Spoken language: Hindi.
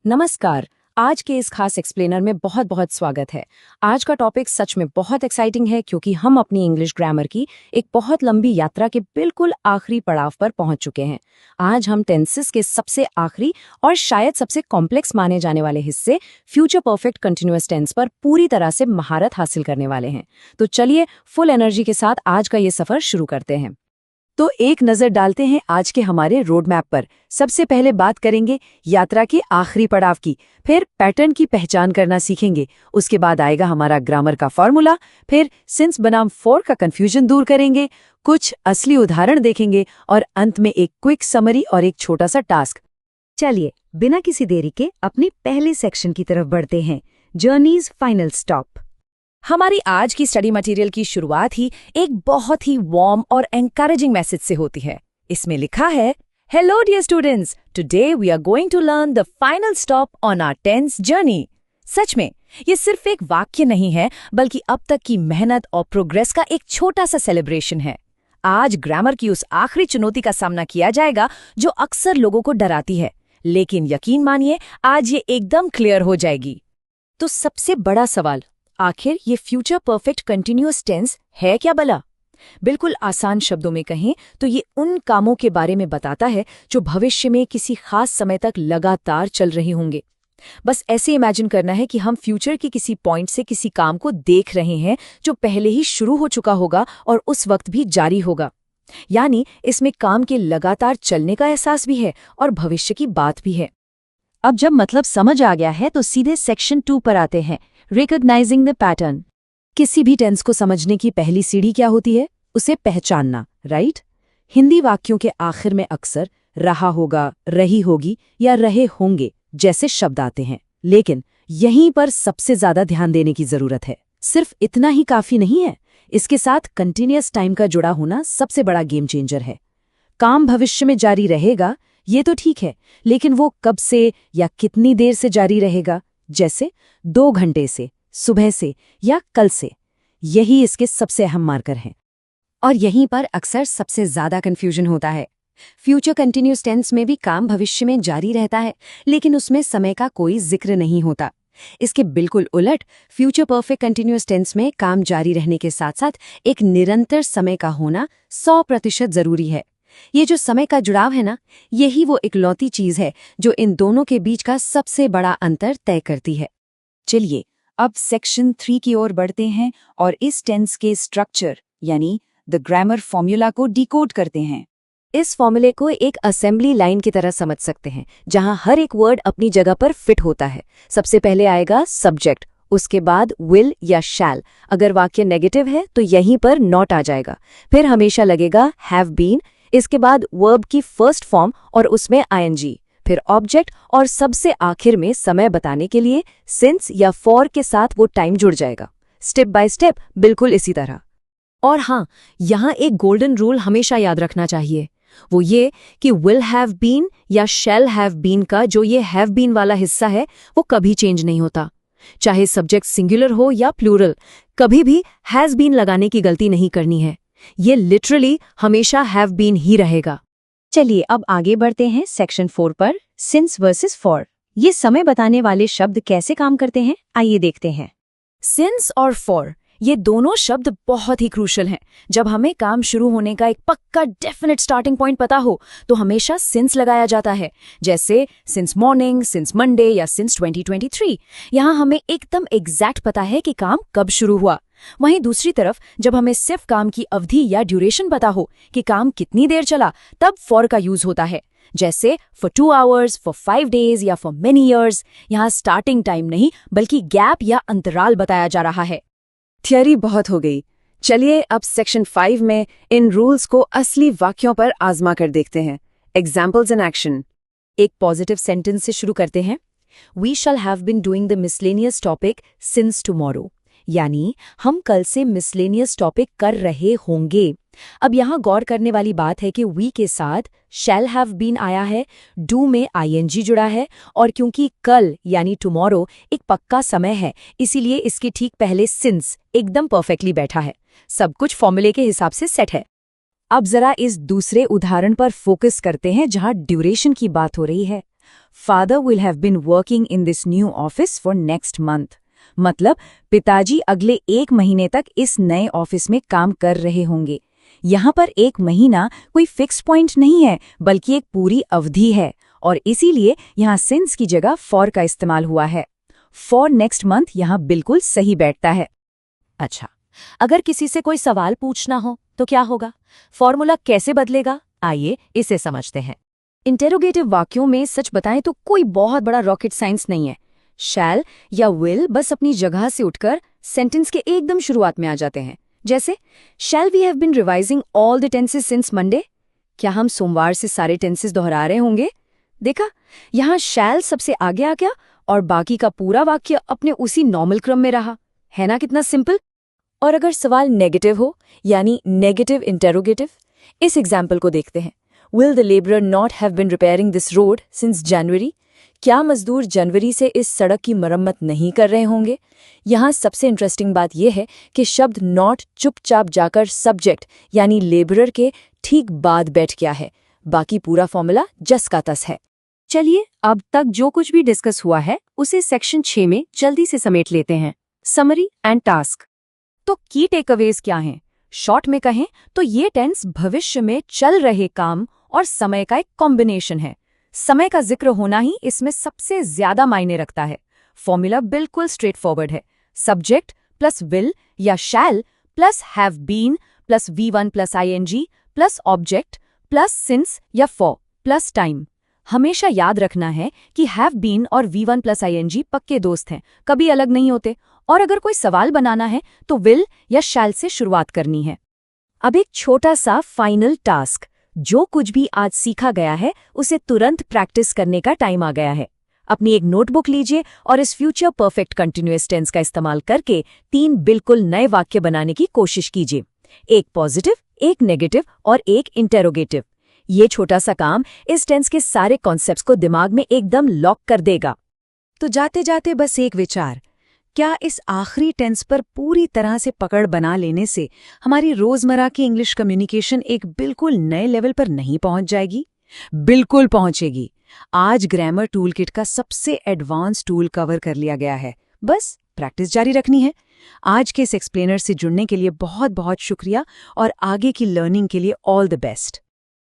नमस्कार। आज के इस खास एक्सप्लेनर में बहुत बहुत स्वागत है। आज का टॉपिक सच में बहुत एक्साइटिंग है क्योंकि हम अपनी इंग्लिश ग्रामर की एक बहुत लंबी यात्रा के बिल्कुल आखिरी पड़ाव पर पहुंच चुके हैं। आज हम टेंसेस के सबसे आखिरी और शायद सबसे कॉम्प्लेक्स माने जाने वाले हिस्से फ्यूचर परफेक्ट कंटिन्यूअस टेंस पर पूरी तरह से महारत हासिल करने वाले हैं। तो चलिए फुल एनर्जी के साथ आज का ये सफर शुरू करते हैं। तो एक नजर डालते हैं आज के हमारे रोड मैप पर। सबसे पहले बात करेंगे यात्रा के आखिरी पड़ाव की, फिर पैटर्न की पहचान करना सीखेंगे। उसके बाद आएगा हमारा ग्रामर का फॉर्मूला, फिर सिंस बनाम फॉर का कंफ्यूजन दूर करेंगे, कुछ असली उदाहरण देखेंगे और अंत में एक क्विक समरी और एक छोटा सा टास्क। चलिए बिना किसी देरी के अपने पहले सेक्शन की तरफ बढ़ते हैं, जर्नीज फाइनल स्टॉप। हमारी आज की स्टडी मटेरियल की शुरुआत ही एक बहुत ही वार्म और एनकरेजिंग मैसेज से होती है। इसमें लिखा है, hello dear students, today we are going to learn the final stop on our tense journey. सच में ये सिर्फ एक वाक्य नहीं है, बल्कि अब तक की मेहनत और प्रोग्रेस का एक छोटा सा सेलिब्रेशन है। आज ग्रामर की उस आखिरी चुनौती का सामना किया जाएगा जो अक्सर लोगों को डराती है, लेकिन यकीन मानिए आज ये एकदम क्लियर हो जाएगी। तो सबसे बड़ा सवाल, आखिर ये फ्यूचर परफेक्ट कंटिन्यूअस टेंस है क्या भला? बिल्कुल आसान शब्दों में कहें तो ये उन कामों के बारे में बताता है जो भविष्य में किसी खास समय तक लगातार चल रहे होंगे। बस ऐसे इमेजिन करना है कि हम फ्यूचर के किसी पॉइंट से किसी काम को देख रहे हैं जो पहले ही शुरू हो चुका होगा और उस वक्त भी जारी होगा। यानी इसमें काम के लगातार चलने का एहसास भी है और भविष्य की बात भी है। अब जब मतलब समझ आ गया है तो सीधे सेक्शन 2 पर आते हैं, रिकॉग्नाइजिंग द पैटर्न। किसी भी टेंस को समझने की पहली सीढ़ी क्या होती है? उसे पहचानना, राइट? हिंदी वाक्यों के आखिर में अक्सर रहा होगा, रही होगी या रहे होंगे जैसे शब्द आते हैं, लेकिन यहीं पर सबसे ज्यादा ध्यान देने की जरूरत है। सिर्फ इतना ही काफी नहीं है, इसके साथ कंटिन्यूअस टाइम का जुड़ा होना सबसे बड़ा गेम चेंजर है। काम भविष्य में जारी रहेगा ये तो ठीक है, लेकिन वो कब से या कितनी देर से जारी रहेगा, जैसे 2 घंटे से, सुबह से या कल से, यही इसके सबसे अहम मार्कर हैं। और यहीं पर अक्सर सबसे ज्यादा कंफ्यूजन होता है। फ्यूचर कंटिन्यूअस टेंस में भी काम भविष्य में जारी रहता है, लेकिन उसमें समय का कोई जिक्र नहीं होता। इसके बिल्कुल उलट फ्यूचर परफेक्ट कंटिन्यूअस टेंस में काम जारी रहने के साथ साथ एक निरंतर समय का होना 100% जरूरी है। ये जो समय का जुड़ाव है ना, यही वो इकलौती चीज है जो इन दोनों के बीच का सबसे बड़ा अंतर तय करती है। चलिए अब सेक्शन 3 की ओर बढ़ते हैं और इस टेंस के स्ट्रक्चर यानी द ग्रामर फॉर्मूला को डिकोड करते हैं। इस फॉर्मूले को एक असेंबली लाइन की तरह समझ सकते हैं, जहां हर एक वर्ड अपनी जगह पर फिट होता है। सबसे पहले आएगा सब्जेक्ट, उसके बाद विल या शैल। अगर वाक्य नेगेटिव है तो यहीं पर नॉट आ जाएगा। फिर हमेशा लगेगा हैव बीन, इसके बाद वर्ब की फर्स्ट फॉर्म और उसमें आईएनजी, फिर ऑब्जेक्ट और सबसे आखिर में समय बताने के लिए सिंस या फॉर के साथ वो टाइम जुड़ जाएगा। स्टेप बाय स्टेप बिल्कुल इसी तरह। और हाँ, यहाँ एक गोल्डन रूल हमेशा याद रखना चाहिए, वो ये कि विल हैव बीन या शैल हैव बीन का जो ये हैव बीन वाला हिस्सा है वो कभी चेंज नहीं होता। चाहे सब्जेक्ट सिंगुलर हो या प्लूरल, कभी भी हैज बीन लगाने की गलती नहीं करनी है। ये लिटरली हमेशा हैव बीन ही रहेगा। चलिए अब आगे बढ़ते हैं सेक्शन 4 पर, सिंस वर्सेस फॉर। ये समय बताने वाले शब्द कैसे काम करते हैं, आइए देखते हैं। सिंस और फॉर ये दोनों शब्द बहुत ही क्रूशल हैं। जब हमें काम शुरू होने का एक पक्का डेफिनेट स्टार्टिंग पॉइंट पता हो तो हमेशा सिंस लगाया जाता है, जैसे सिंस मॉर्निंग, सिंस मंडे या सिंस 2023। यहाँ हमें एकदम एग्जैक्ट पता है कि काम कब शुरू हुआ। वहीं दूसरी तरफ जब हमें सिर्फ काम की अवधि या ड्यूरेशन पता हो कि काम कितनी देर चला, तब फॉर का यूज होता है, जैसे फॉर 2 आवर्स, फॉर 5 डेज या फॉर मेनी ईयर्स। यहाँ स्टार्टिंग टाइम नहीं बल्कि गैप या अंतराल बताया जा रहा है। थियरी बहुत हो गई, चलिए अब सेक्शन 5 में इन रूल्स को असली वाक्यों पर आजमा कर देखते हैं। Examples in action. एक पॉजिटिव सेंटेंस से शुरू करते हैं। We shall have been doing the miscellaneous topic since tomorrow, यानी हम कल से मिसलेनियस टॉपिक कर रहे होंगे। अब यहाँ गौर करने वाली बात है कि वी के साथ शैल हैव बीन आया है, डू में आईएनजी जुड़ा है, और क्योंकि कल यानी टुमारो एक पक्का समय है, इसीलिए इसके ठीक पहले सिंस एकदम परफेक्टली बैठा है। सब कुछ फॉर्मूले के हिसाब से सेट है। अब जरा इस दूसरे उदाहरण पर फोकस करते हैं जहां ड्यूरेशन की बात हो रही है। Father will have been working in this new office for next month. मतलब पिताजी अगले 1 महीने तक इस नए ऑफिस में काम कर रहे होंगे। यहाँ पर 1 महीना कोई फिक्स पॉइंट नहीं है, बल्कि एक पूरी अवधि है, और इसीलिए यहाँ सिंस की जगह फॉर का इस्तेमाल हुआ है। फॉर नेक्स्ट मंथ यहाँ बिल्कुल सही बैठता है। अच्छा, अगर किसी से कोई सवाल पूछना हो तो क्या होगा? फॉर्मूला कैसे बदलेगा? आइए इसे समझते हैं। इंटेरोगेटिव वाक्यों में सच बताएं तो कोई बहुत बड़ा रॉकेट साइंस नहीं है। शैल या विल बस अपनी जगह से उठकर सेंटेंस के एकदम शुरुआत में आ जाते हैं। जैसे, shall we have been revising all the tenses since Monday? क्या हम सोमवार से सारे टेंसेस दोहरा रहे होंगे? देखा, यहाँ शैल सबसे आगे आ गया और बाकी का पूरा वाक्य अपने उसी नॉर्मल क्रम में रहा। है ना कितना सिंपल? और अगर सवाल नेगेटिव हो, यानी नेगेटिव इंटेरोगेटिव, इस एग्जाम्पल को देखते हैं। Will the labourer not have been repairing this road since January? क्या मजदूर जनवरी से इस सड़क की मरम्मत नहीं कर रहे होंगे? यहाँ सबसे इंटरेस्टिंग बात यह है कि शब्द नॉट चुपचाप जाकर सब्जेक्ट यानी लेबरर के ठीक बाद बैठ गया है। बाकी पूरा फॉर्मूला जस का तस है। चलिए अब तक जो कुछ भी डिस्कस हुआ है उसे सेक्शन 6 में जल्दी से समेट लेते हैं। Summary and task. तो की टेकअवेज क्या हैं? शॉर्ट में कहें तो ये टेंस भविष्य में चल रहे काम और समय का एक कॉम्बिनेशन है। समय का जिक्र होना ही इसमें सबसे ज्यादा मायने रखता है। फॉर्मूला बिल्कुल स्ट्रेट फॉरवर्ड है। सब्जेक्ट प्लस विल या shall plus have been plus V1 plus ING plus object plus since या फॉर प्लस टाइम। हमेशा याद रखना है कि हैव बीन और V1 प्लस ING पक्के दोस्त हैं, कभी अलग नहीं होते। और अगर कोई सवाल बनाना है तो विल या शैल से शुरुआत करनी है। अब एक छोटा सा फाइनल टास्क। जो कुछ भी आज सीखा गया है उसे तुरंत प्रैक्टिस करने का टाइम आ गया है। अपनी एक नोटबुक लीजिए और इस फ्यूचर परफेक्ट कंटिन्यूअस टेंस का इस्तेमाल करके 3 बिल्कुल नए वाक्य बनाने की कोशिश कीजिए। एक पॉजिटिव, एक नेगेटिव और एक इंटेरोगेटिव। ये छोटा सा काम इस टेंस के सारे कॉन्सेप्ट्स को दिमाग में एकदम लॉक कर देगा। तो जाते जाते बस एक विचार, क्या इस आखिरी टेंस पर पूरी तरह से पकड़ बना लेने से हमारी रोजमर्रा की इंग्लिश कम्युनिकेशन एक बिल्कुल नए लेवल पर नहीं पहुंच जाएगी? बिल्कुल पहुंचेगी। आज ग्रामर टूल किट का सबसे एडवांस टूल कवर कर लिया गया है, बस प्रैक्टिस जारी रखनी है। आज के इस एक्सप्लेनर से जुड़ने के लिए बहुत बहुत शुक्रिया और आगे की लर्निंग के लिए ऑल द बेस्ट।